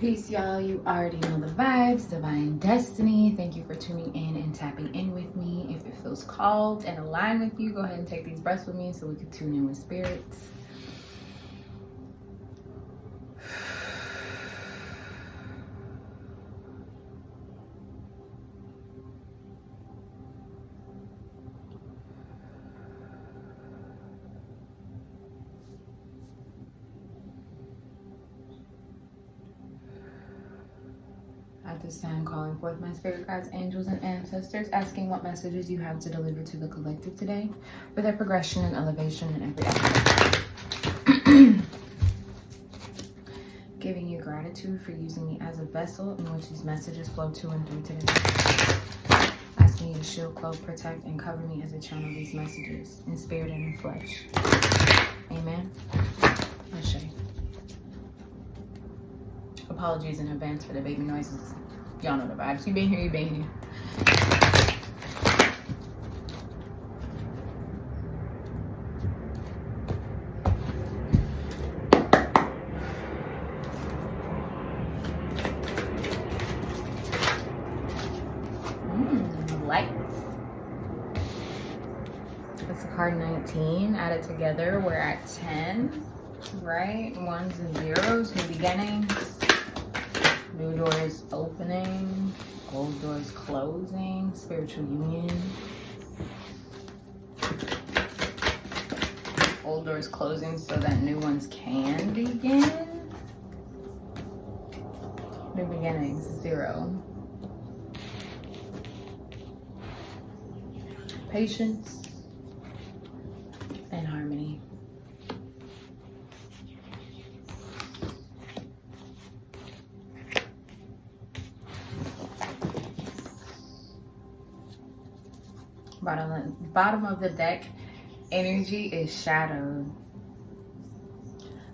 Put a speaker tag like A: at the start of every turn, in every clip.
A: Peace, y'all. You already know the vibes. Divine destiny. Thank you for tuning in and tapping in with me. If it feels called and aligned with you, go ahead and take these breaths with me so we can tune in with spirits. At this time, calling forth my spirit guides, angels, and ancestors, asking what messages you have to deliver to the collective today for their progression and elevation in every aspect. Giving you gratitude for using me as a vessel in which these messages flow to and through today. Asking you to shield, clothe, protect, and cover me as I channel these messages in spirit and in flesh. Amen. Ashe. Apologies in advance for the baby noises. Y'all know the vibes. You been here, you been here. Lights. That's card 19. Added together, we're at 10. Right? Ones and zeros, new beginnings. New doors opening, old doors closing, spiritual union. Old doors closing so that new ones can begin. New beginnings, 0. Patience and harmony. Bottom of the deck energy is shadowed.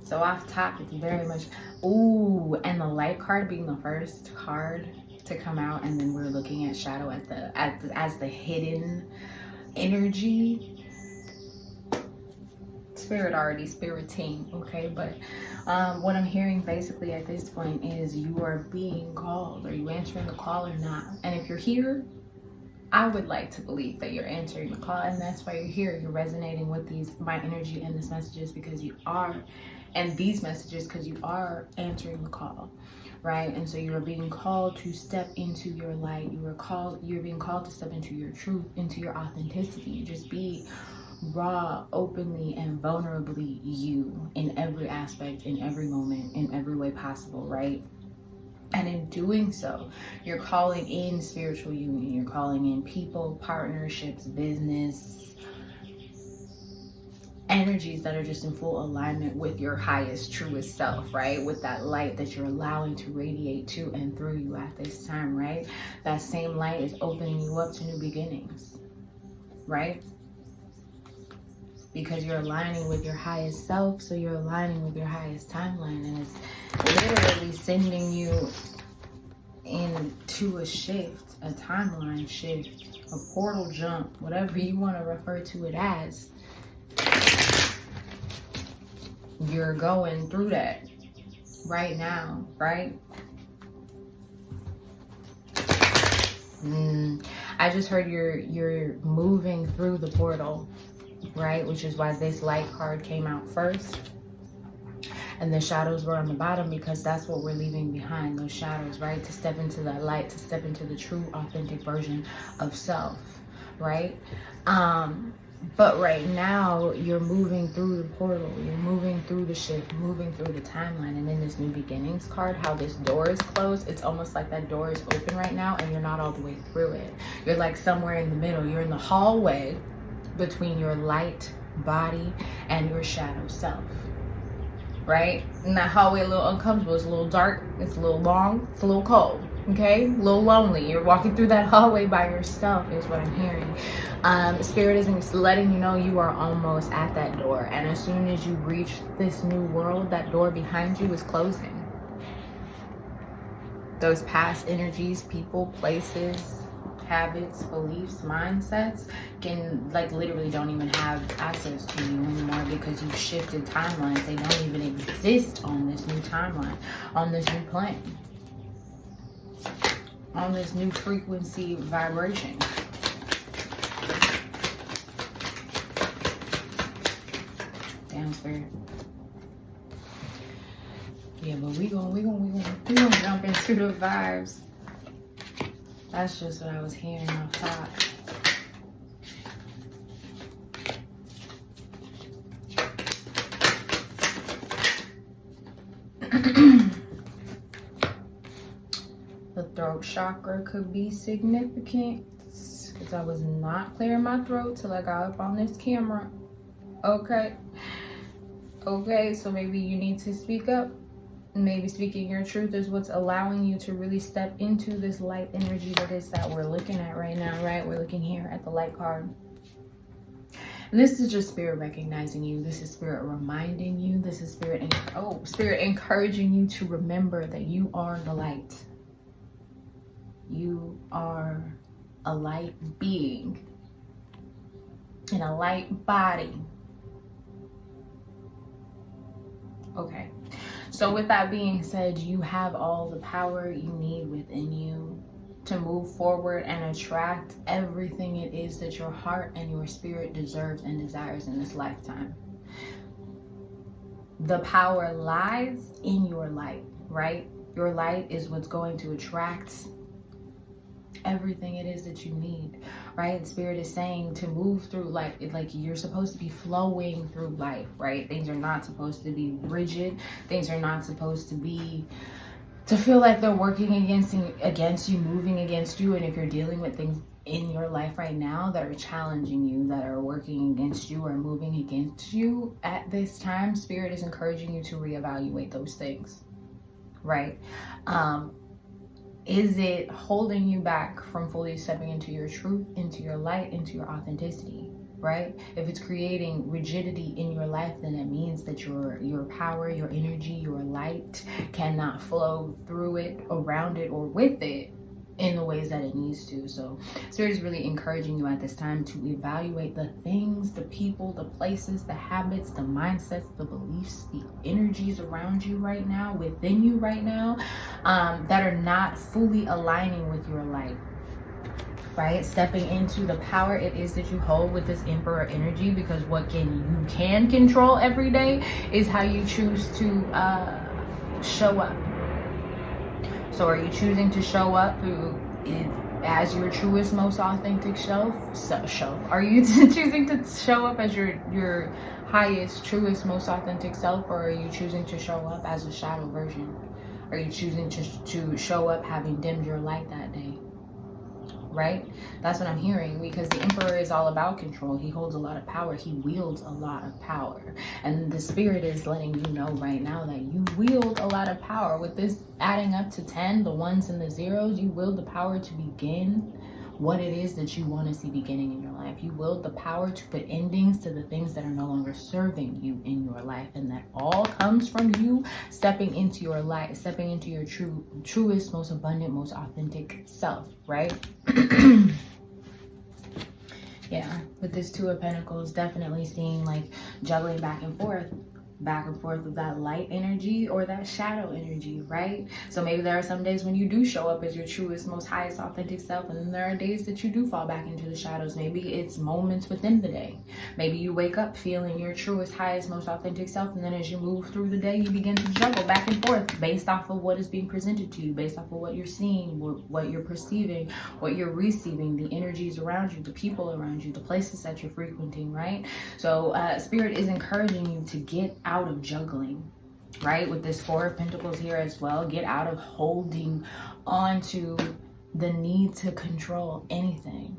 A: So off top, it's very much, ooh, and the light card being the first card to come out, and then we're looking at shadow as the hidden energy. Spiriting, okay? But what I'm hearing basically at this point is you are being called. Are you answering the call or not? And if you're here, I would like to believe that you're answering the call, and that's why you're here. You're resonating with my energy and these messages because you are, and these messages because you are answering the call, right? And so you're being called to step into your light. You're being called to step into your truth, into your authenticity. Just be raw, openly, and vulnerably you in every aspect, in every moment, in every way possible, right? And in doing so, you're calling in spiritual union. You're calling in people, partnerships, business, energies that are just in full alignment with your highest, truest self, right? With that light that you're allowing to radiate to and through you at this time, right? That same light is opening you up to new beginnings, right? Because you're aligning with your highest self, so you're aligning with your highest timeline, and it's literally sending you into a shift, a timeline shift, a portal jump, whatever you want to refer to it as. You're going through that right now, right? I just heard you're moving through the portal, right? Which is why this light card came out first. And the shadows were on the bottom because that's what we're leaving behind, those shadows, right? To step into that light, to step into the true, authentic version of self, right? But right now, you're moving through the portal. You're moving through the shift, moving through the timeline. And in this new beginnings card, how this door is closed, it's almost like that door is open right now and you're not all the way through it. You're like somewhere in the middle. You're in the hallway between your light body and your shadow self, right? And that hallway a little uncomfortable. It's a little dark, it's a little long, it's a little cold, okay? A little lonely. You're walking through that hallway by yourself is what I'm hearing. Spirit is letting you know you are almost at that door, and as soon as you reach this new world, that door behind you is closing. Those past energies, people, places, habits, beliefs, mindsets can like literally don't even have access to you anymore because you've shifted timelines. They don't even exist on this new timeline, on this new plane, on this new frequency vibration. Damn, Spirit. Yeah, but we gonna jump into the vibes. That's just what I was hearing off top. The throat chakra could be significant because I was not clearing my throat till I got up on this camera. Okay, so maybe you need to speak up. Maybe speaking your truth is what's allowing you to really step into this light energy that we're looking at right now, right? We're looking here at the light card. And this is just spirit recognizing you. This is spirit reminding you. This is spirit encouraging you to remember that you are the light. You are a light being in a light body. Okay. So with that being said, you have all the power you need within you to move forward and attract everything it is that your heart and your spirit deserves and desires in this lifetime. The power lies in your light, right? Your light is what's going to attract everything it is that you need, right? Spirit is saying to move through life, like you're supposed to be flowing through life, right? Things are not supposed to be rigid. Things are not supposed to feel like they're working against you, moving against you. And if you're dealing with things in your life right now that are challenging you, that are working against you or moving against you at this time, Spirit is encouraging you to reevaluate those things, right? Is it holding you back from fully stepping into your truth, into your light, into your authenticity, right? If it's creating rigidity in your life, then it means that your power, your energy, your light cannot flow through it, around it, or with it in the ways that it needs to. So Spirit is really encouraging you at this time to evaluate the things, the people, the places, the habits, the mindsets, the beliefs, the energies around you right now, within you right now, that are not fully aligning with your light, right? Stepping into the power it is that you hold with this Emperor energy, because what you can control every day is how you choose to show up. So are you choosing to show up as your truest, most authentic self? Are you choosing to show up as your highest, truest, most authentic self? Or are you choosing to show up as a shadow version? Are you choosing to show up having dimmed your light that day? Right? That's what I'm hearing, because the Emperor is all about control. He holds a lot of power. He wields a lot of power. And the Spirit is letting you know right now that you wield a lot of power. With this adding up to 10, the ones and the zeros, you wield the power to begin what it is that you want to see beginning in your life. You wield the power to put endings to the things that are no longer serving you in your life. And that all comes from you stepping into your light, stepping into your truest, most abundant, most authentic self, right? Yeah, with this Two of Pentacles, definitely seeing like juggling back and forth with that light energy or that shadow energy, right? So maybe there are some days when you do show up as your truest, most highest authentic self, and then there are days that you do fall back into the shadows. Maybe it's moments within the day. Maybe you wake up feeling your truest, highest, most authentic self, and then as you move through the day, you begin to juggle back and forth based off of what is being presented to you, based off of what you're seeing, what you're perceiving, what you're receiving, the energies around you, the people around you, the places that you're frequenting, right? So Spirit is encouraging you to get out of juggling, right? With this Four of Pentacles here as well. Get out of holding on to the need to control anything,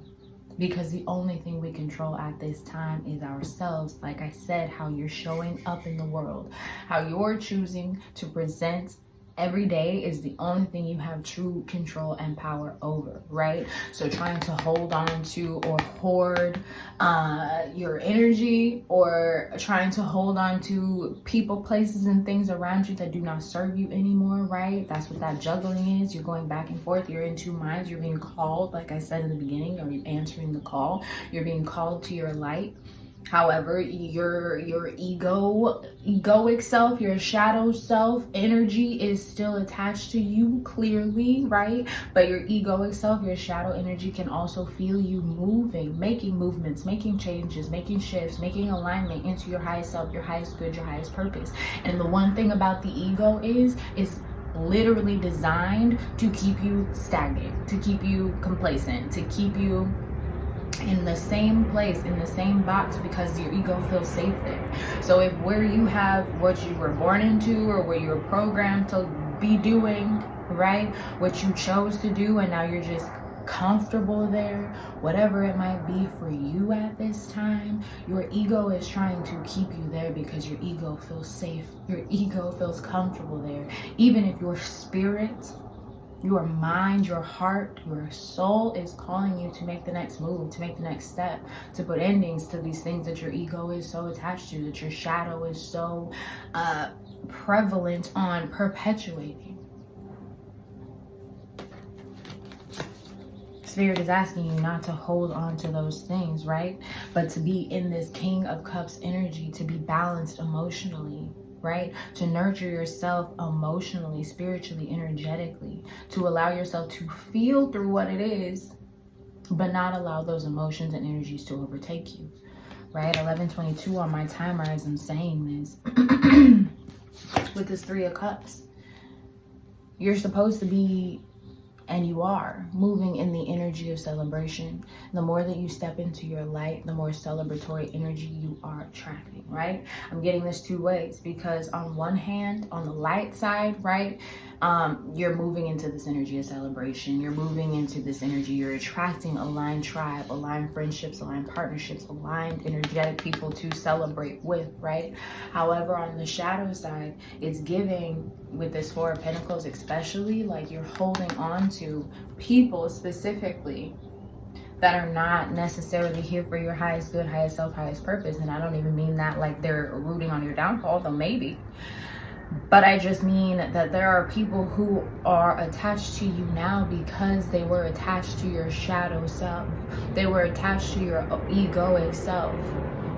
A: because the only thing we control at this time is ourselves. Like I said, how you're showing up in the world, how you're choosing to present every day is the only thing you have true control and power over, right? So trying to hold on to or hoard your energy, or trying to hold on to people, places, and things around you that do not serve you anymore, right? That's what that juggling is. You're going back and forth. You're in two minds. You're being called, like I said in the beginning, or you're answering the call. You're being called to your light. However, your egoic self, your shadow self energy is still attached to you clearly, right? But your egoic self, your shadow energy can also feel you moving, making movements, making changes, making shifts, making alignment into your highest self, your highest good, your highest purpose. And the one thing about the ego is literally designed to keep you stagnant, to keep you complacent, to keep you in the same place, in the same box, because your ego feels safe there. So if where you have what you were born into, or where you were programmed to be doing, right, what you chose to do, and now you're just comfortable there, whatever it might be for you at this time, your ego is trying to keep you there because your ego feels safe, your ego feels comfortable there. Even if your spirit, your mind, your heart, your soul is calling you to make the next move, to make the next step, to put endings to these things that your ego is so attached to, that your shadow is so prevalent on perpetuating. Spirit is asking you not to hold on to those things, right? But to be in this King of Cups energy, to be balanced emotionally, right? To nurture yourself emotionally, spiritually, energetically, to allow yourself to feel through what it is, but not allow those emotions and energies to overtake you, right? 11:22 on my timer as I'm saying this. With this Three of Cups, you're supposed to be, and you are moving in the energy of celebration. The more that you step into your light, the more celebratory energy you are attracting, right? I'm getting this two ways, because on one hand, on the light side, right, you're moving into this energy of celebration. You're moving into this energy. You're attracting aligned tribe, aligned friendships, aligned partnerships, aligned energetic people to celebrate with, right? However, on the shadow side, it's giving, with this Four of Pentacles especially, like you're holding on to people specifically that are not necessarily here for your highest good, highest self, highest purpose. And I don't even mean that like they're rooting on your downfall, though maybe. But I just mean that there are people who are attached to you now because they were attached to your shadow self. They were attached to your egoic self,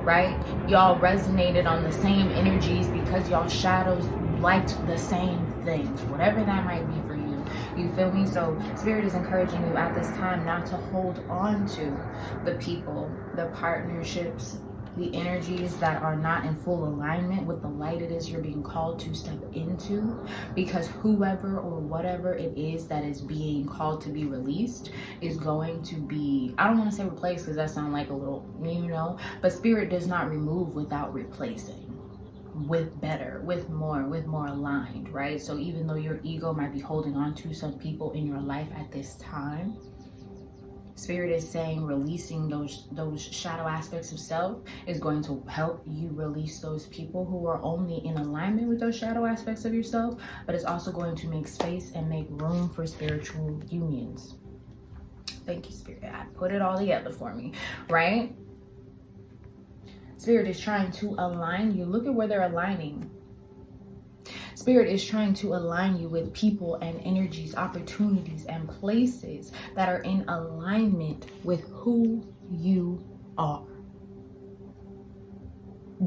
A: right? Y'all resonated on the same energies because y'all shadows liked the same things, whatever that might be for you. You feel me? So Spirit is encouraging you at this time not to hold on to the people, the partnerships, the energies that are not in full alignment with the light it is you're being called to step into, because whoever or whatever it is that is being called to be released is going to be, I don't want to say replaced because that sounds like a little, but Spirit does not remove without replacing with better, with more aligned, right? So even though your ego might be holding on to some people in your life at this time, Spirit is saying releasing those shadow aspects of self is going to help you release those people who are only in alignment with those shadow aspects of yourself, but it's also going to make space and make room for spiritual unions. Thank you, Spirit. I put it all together for me, right? Spirit is trying to align you. Look at where they're aligning. Spirit is trying to align you with people and energies, opportunities, and places that are in alignment with who you are.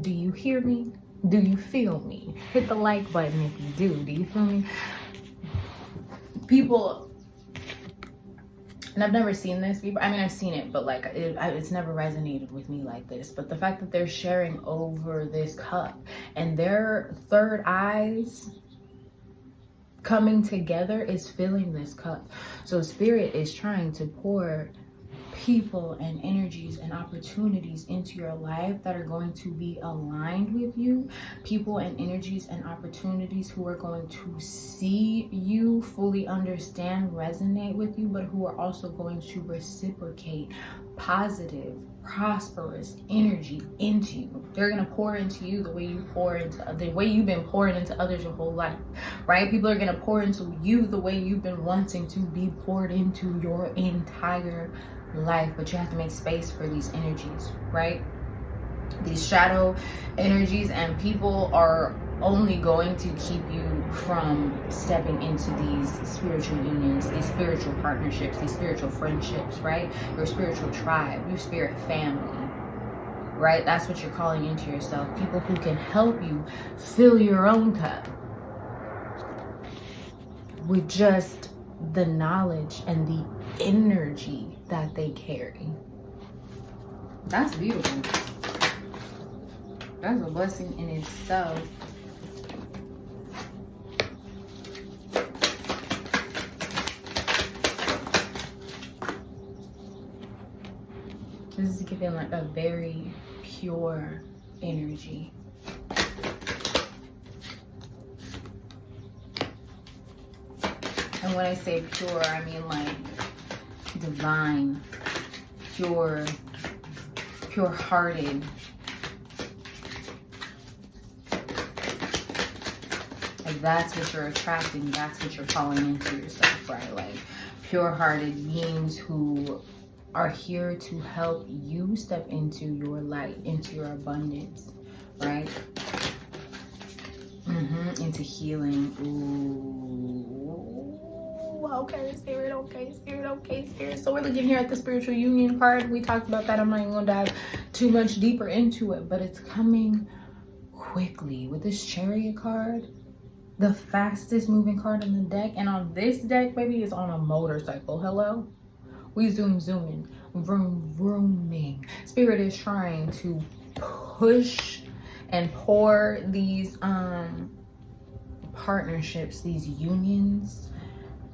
A: Do you hear me? Do you feel me? Hit the like button if you do. Do you feel me? People, and I've never seen this before. I mean, I've seen it, but like it's never resonated with me like this. But the fact that they're sharing over this cup and their third eyes coming together is filling this cup. So Spirit is trying to pour people and energies and opportunities into your life that are going to be aligned with you. People and energies and opportunities who are going to see you, fully understand, resonate with you, but who are also going to reciprocate positive, prosperous energy into you. They're going to pour into you the way you pour into the way you've been pouring into others your whole life, right? People are going to pour into you the way you've been wanting to be poured into your entire life. But you have to make space for these energies, right? These shadow energies and people are only going to keep you from stepping into these spiritual unions, these spiritual partnerships, these spiritual friendships, right? Your spiritual tribe, your spirit family, right? That's what you're calling into yourself. People who can help you fill your own cup with just the knowledge and the energy that they carry. That's beautiful. That's a blessing in itself. This is giving like a very pure energy. And when I say pure, I mean like divine, pure-hearted. Like that's what you're attracting, that's what you're calling into yourself, right? Like pure-hearted beings who are here to help you step into your light, into your abundance, right? Into healing. Ooh, okay, spirit, okay, spirit, okay, spirit. So we're looking here at the spiritual union card. We talked about that. I'm not even gonna dive too much deeper into it, but it's coming quickly with this Chariot card. The fastest moving card in the deck. And on this deck, baby, is on a motorcycle. Hello? We zooming, vrooming. Spirit is trying to push and pour these partnerships, these unions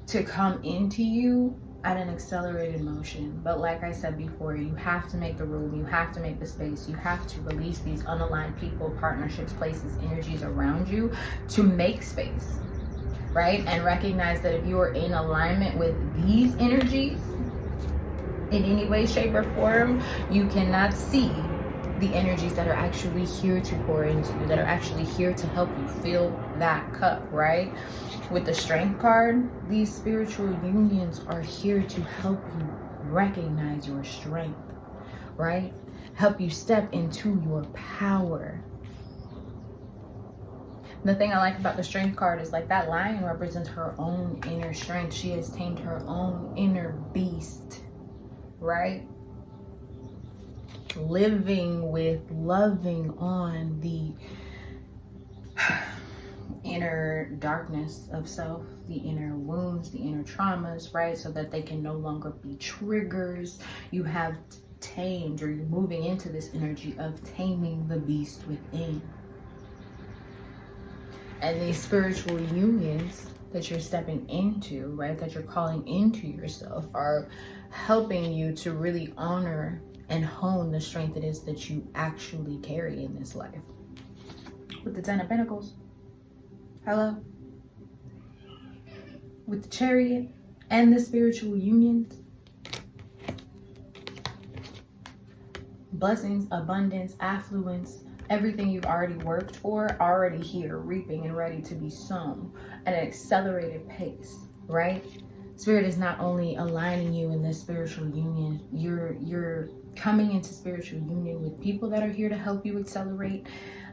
A: to come into you at an accelerated motion. But like I said before, you have to make the room, you have to make the space, you have to release these unaligned people, partnerships, places, energies around you to make space, right? And recognize that if you are in alignment with these energies in any way, shape, or form, you cannot see the energies that are actually here to pour into you, that are actually here to help you fill that cup, right? With the Strength card, these spiritual unions are here to help you recognize your strength, right? Help you step into your power. The thing I like about the Strength card is like that lion represents her own inner strength. She has tamed her own inner beast, right? Living with, loving on the inner darkness of self, the inner wounds, the inner traumas, right? So that they can no longer be triggers. You have tamed, or you're moving into this energy of taming the beast within. And these spiritual unions that you're stepping into, right, that you're calling into yourself, are helping you to really honor and hone the strength it is that you actually carry in this life. With the Ten of Pentacles, hello, with the Chariot and the spiritual unions, blessings, abundance, affluence, everything you've already worked for, already here, reaping and ready to be sown at an accelerated pace, right? Spirit is not only aligning you in this spiritual union, you're coming into spiritual union with people that are here to help you accelerate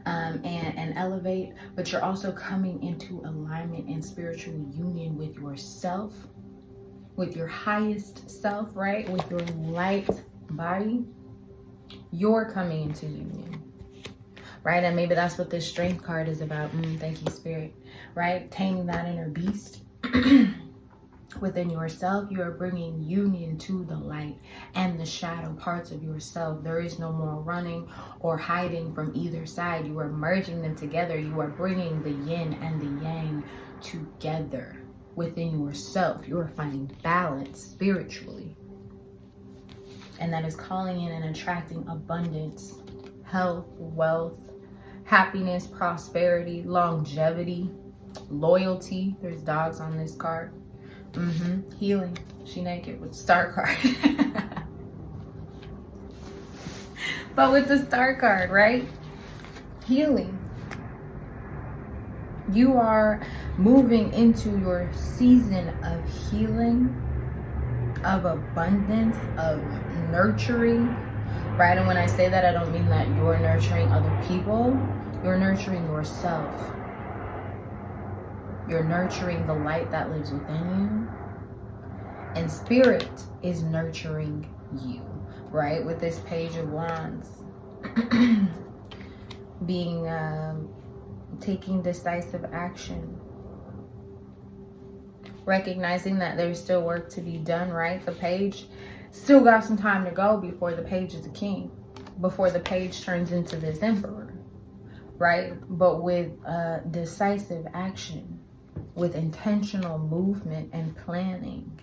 A: and elevate, but you're also coming into alignment and spiritual union with yourself, with your highest self, right? With your light body. You're coming into union, right? And maybe that's what this Strength card is about. Thank you, Spirit, right? Taming that inner beast within yourself. You are bringing union to the light and the shadow parts of yourself. There is no more running or hiding from either side. You are merging them together. You are bringing the yin and the yang together within yourself. You are finding balance spiritually. and that is calling in and attracting abundance, health, wealth, happiness, prosperity, longevity, loyalty. There's dogs on this card. Healing. She naked with the star card. But with the star card, right? Healing. You are moving into your season of healing, of abundance, of nurturing, right? And when I say that, I don't mean that you're nurturing other people. You're nurturing yourself. You're nurturing the light that lives within you. And spirit is nurturing you, right? With this Page of Wands. Being, taking decisive action. Recognizing that there's still work to be done, right? The Page still got some time to go before the Page is a king. Before the Page turns into this Emperor, right? But with decisive action, with intentional movement and planning,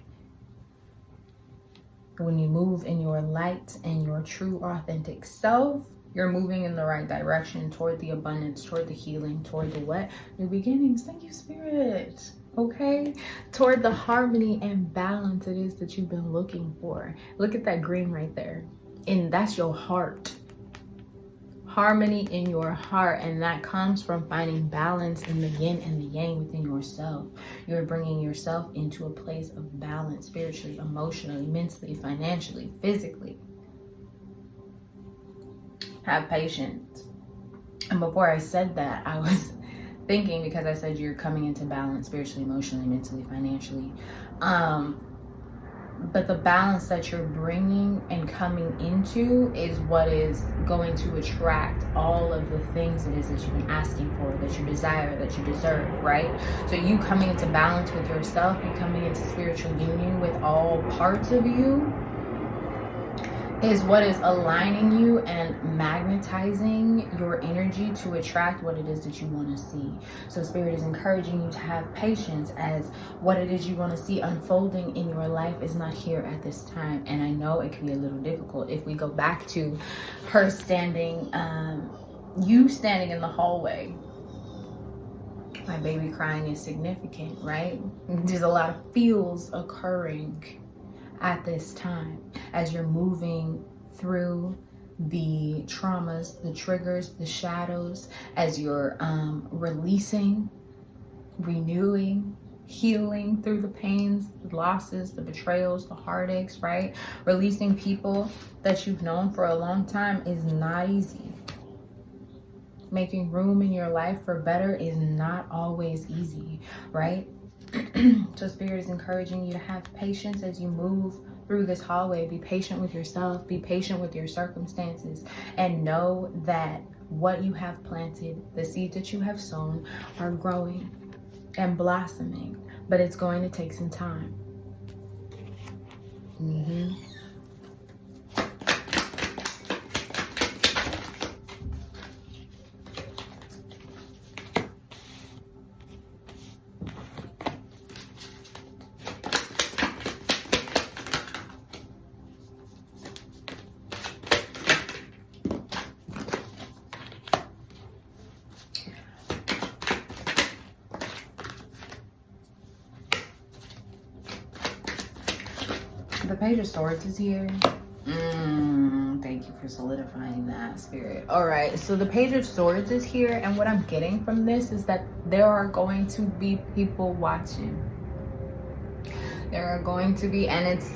A: when you move in your light and your true authentic self, you're moving in the right direction toward the abundance, toward the healing, toward the what? New beginnings. Thank you, Spirit. Okay? Toward the harmony and balance it is that you've been looking for. Look at that green right there. And that's your heart. Harmony in your heart, and that comes from finding balance in the yin and the yang within yourself. You're bringing yourself into a place of balance spiritually, emotionally, mentally, financially, physically. Have patience. And before I said that, I was thinking, because I said you're coming into balance spiritually, emotionally, mentally, financially, but the balance that you're bringing and coming into is what is going to attract all of the things it is that you've been asking for, that you desire, that you deserve, right? So you coming into balance with yourself, you coming into spiritual union with all parts of you, is what is aligning you and magnetizing your energy to attract what it is that you want to see. So Spirit is encouraging you to have patience, as what it is you want to see unfolding in your life is not here at this time. And I know it can be a little difficult. If we go back to her standing, you standing in the hallway, my baby crying is significant, right? There's a lot of feels occurring at this time as you're moving through the traumas, the triggers, the shadows, as you're releasing, renewing, healing through the pains, the losses, the betrayals, the heartaches, right? Releasing people that you've known for a long time is not easy. Making room in your life for better is not always easy, right? So Spirit is encouraging you to have patience as you move through this hallway. Be patient with yourself, be patient with your circumstances, and know that what you have planted, the seeds that you have sown, are growing and blossoming, but it's going to take some time. The Page of Swords is here. Thank you for solidifying that, Spirit. All right, so the Page of Swords is here, and what I'm getting from this is that there are going to be people watching. There are going to be, and it's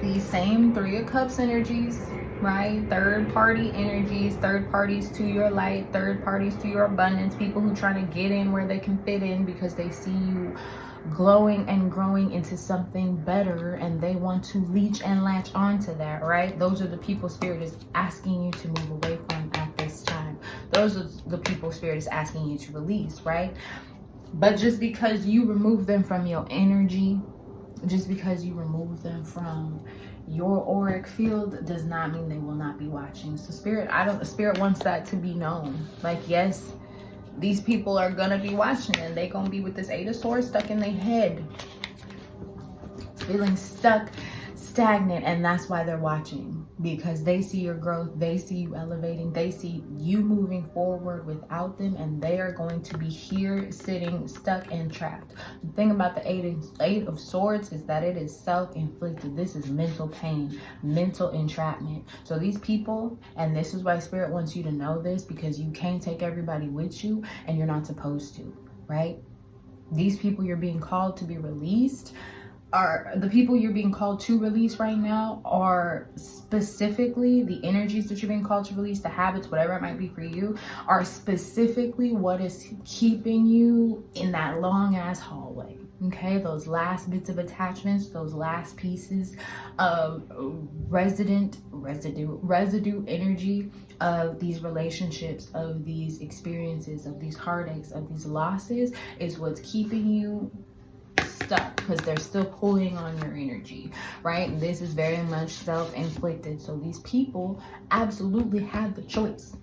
A: the same Three of Cups energies, right? Third party energies, third parties to your light, third parties to your abundance, people who trying to get in where they can fit in because they see you glowing and growing into something better, and they want to leech and latch onto that, right? Those are the people Spirit is asking you to move away from at this time. Those are the people Spirit is asking you to release, right? But just because you remove them from your energy, just because you remove them from your auric field, does not mean they will not be watching. So Spirit wants that to be known. Like, yes, these people are gonna be watching, and they gonna be with this Eight of Swords stuck in their head, feeling stuck, stagnant, and that's why they're watching. because they see your growth, they see you elevating, they see you moving forward without them, and they are going to be here sitting stuck and trapped. The thing about the eight of swords is that it is self-inflicted. This is mental pain, mental entrapment. So these people, and this is why Spirit wants you to know this, because you can't take everybody with you, and you're not supposed to, right? These people you're being called to be released are the people you're being called to release right now, are specifically the energies that you're being called to release, the habits, whatever it might be for you, are specifically what is keeping you in that long ass hallway. Okay, those last bits of attachments, those last pieces of residue energy of these relationships, of these experiences, of these heartaches, of these losses, is what's keeping you stuck, because they're still pulling on your energy, right? This is very much self-inflicted. So these people absolutely had the choice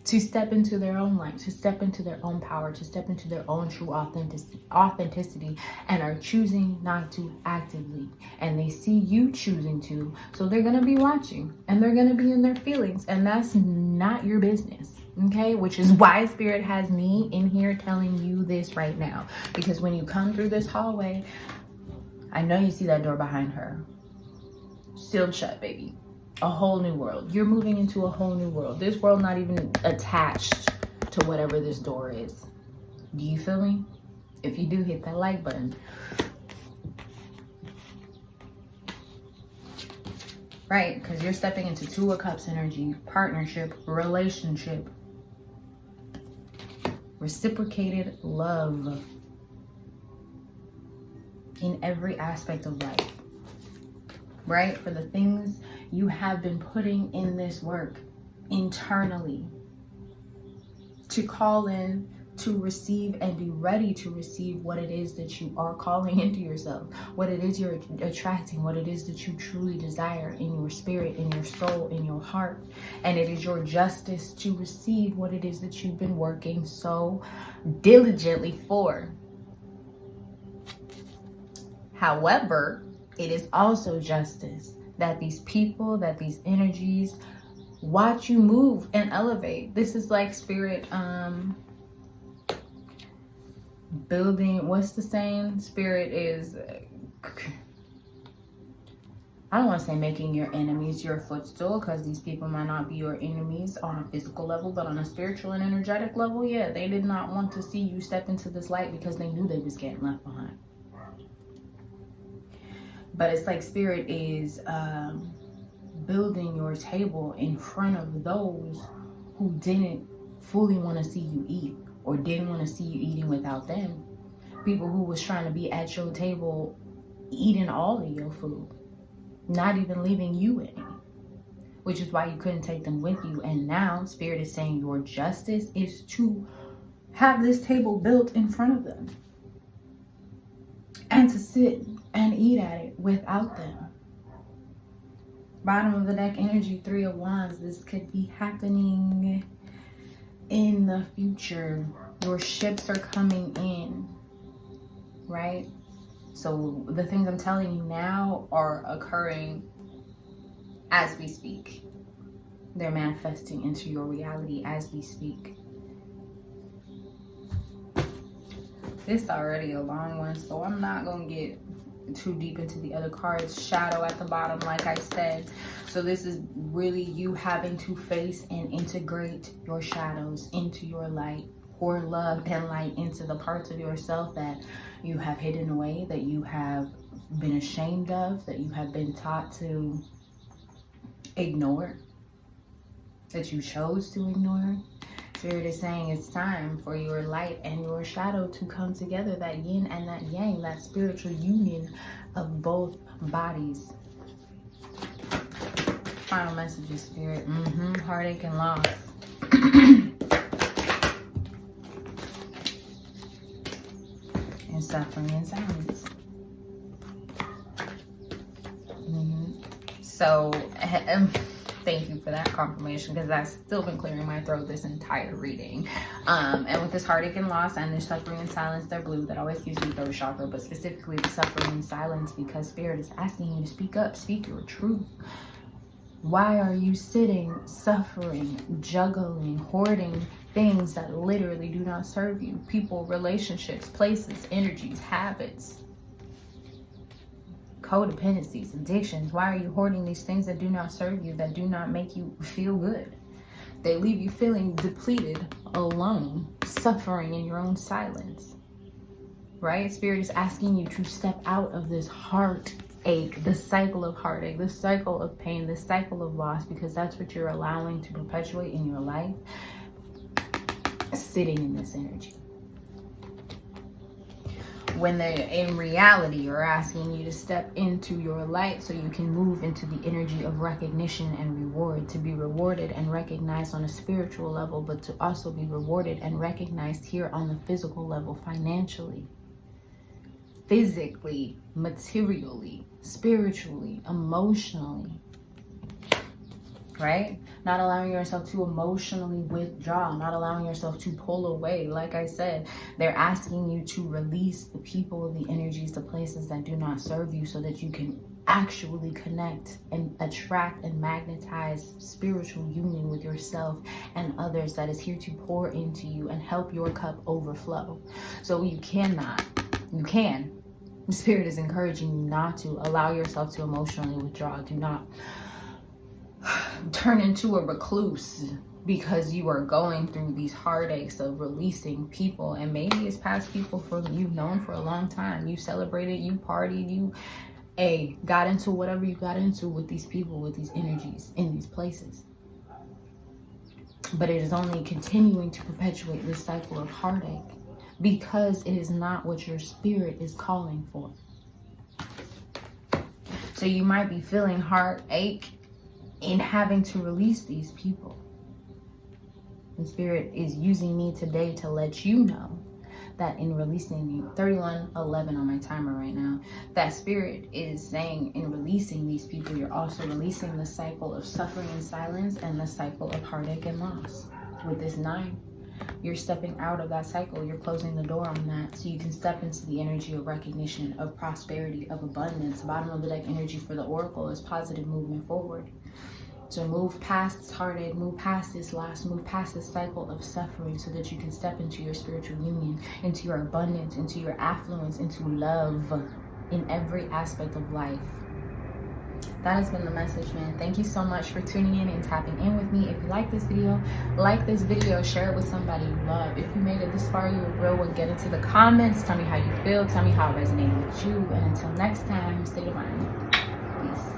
A: to step into their own light, to step into their own power, to step into their own true authenticity, and are choosing not to actively. And they see you choosing to, so they're going to be watching, and they're going to be in their feelings, and that's not your business. Okay, which is why Spirit has me in here telling you this right now, because when you come through this hallway, I know you see that door behind her, sealed shut, baby. A whole new world. You're moving into a whole new world. This world not even attached to whatever this door is. Do you feel me? If you do, hit that like button. Right, because you're stepping into Two of Cups energy, partnership, relationship, reciprocated love in every aspect of life, right? For the things you have been putting in this work internally to call in, to receive, and be ready to receive what it is that you are calling into yourself, what it is you're attracting, what it is that you truly desire in your spirit, in your soul, in your heart. And it is your justice to receive what it is that you've been working so diligently for. However, it is also justice that these people, that these energies watch you move and elevate. This is like Spirit building, what's the saying? Spirit is, I don't want to say making your enemies your footstool, because these people might not be your enemies on a physical level, but on a spiritual and energetic level, yeah, they did not want to see you step into this light because they knew they was getting left behind. But it's like Spirit is building your table in front of those who didn't fully want to see you eat, or didn't want to see you eating without them. People who was trying to be at your table eating all of your food, not even leaving you any, which is why you couldn't take them with you. And now Spirit is saying your justice is to have this table built in front of them and to sit and eat at it without them. Bottom of the deck energy, Three of Wands. This could be happening in the future. Your ships are coming in, right? So the things I'm telling you now are occurring as we speak. They're manifesting into your reality as we speak. This is already a long one, so I'm not going to get too deep into the other cards. Shadow at the bottom, like I said. So this is really you having to face and integrate your shadows into your light. Pour love and light into the parts of yourself that you have hidden away, that you have been ashamed of, that you have been taught to ignore, that you chose to ignore. Spirit is saying it's time for your light and your shadow to come together, that yin and that yang, that spiritual union of both bodies. Final messages, Spirit. Heartache and loss. And suffering in silence. So, thank you for that confirmation, because I've still been clearing my throat this entire reading. And with this heartache and loss and this suffering in silence, they're blue. That always gives me throat chakra, but specifically the suffering in silence, because Spirit is asking you to speak up, speak your truth. Why are you sitting, suffering, juggling, hoarding things that literally do not serve you? People, relationships, places, energies, habits, codependencies, addictions. Why are you hoarding these things that do not serve you, that do not make you feel good? They leave you feeling depleted, alone, suffering in your own silence, right? Spirit is asking you to step out of this heartache, this cycle of heartache, this cycle of pain, this cycle of loss, because that's what you're allowing to perpetuate in your life, sitting in this energy. When they in reality are asking you to step into your light so you can move into the energy of recognition and reward, to be rewarded and recognized on a spiritual level, but to also be rewarded and recognized here on the physical level, financially, physically, materially, spiritually, emotionally, right? Not allowing yourself to emotionally withdraw, not allowing yourself to pull away. Like I said, they're asking you to release the people, the energies, the places that do not serve you, so that you can actually connect and attract and magnetize spiritual union with yourself and others that is here to pour into you and help your cup overflow. So you can. The Spirit is encouraging you not to allow yourself to emotionally withdraw. Do not turn into a recluse because you are going through these heartaches of releasing people. And maybe it's past people you've known for a long time. You celebrated, you partied, you got into whatever you got into with these people, with these energies, in these places. But it is only continuing to perpetuate this cycle of heartache because it is not what your spirit is calling for. So you might be feeling heartache in having to release these people. The Spirit is using me today to let you know that in releasing 31:11 on my timer right now, that Spirit is saying in releasing these people, you're also releasing the cycle of suffering and silence and the cycle of heartache and loss. With this 9, you're stepping out of that cycle. You're closing the door on that so you can step into the energy of recognition, of prosperity, of abundance. Bottom of the deck energy for the Oracle is positive movement forward. So move past this heartache, move past this loss, move past this cycle of suffering so that you can step into your spiritual union, into your abundance, into your affluence, into love in every aspect of life. That has been the message, man. Thank you so much for tuning in and tapping in with me. If you like this video, share it with somebody you love. If you made it this far, you were real and get into the comments. Tell me how you feel. Tell me how it resonated with you. And until next time, stay divine. Peace.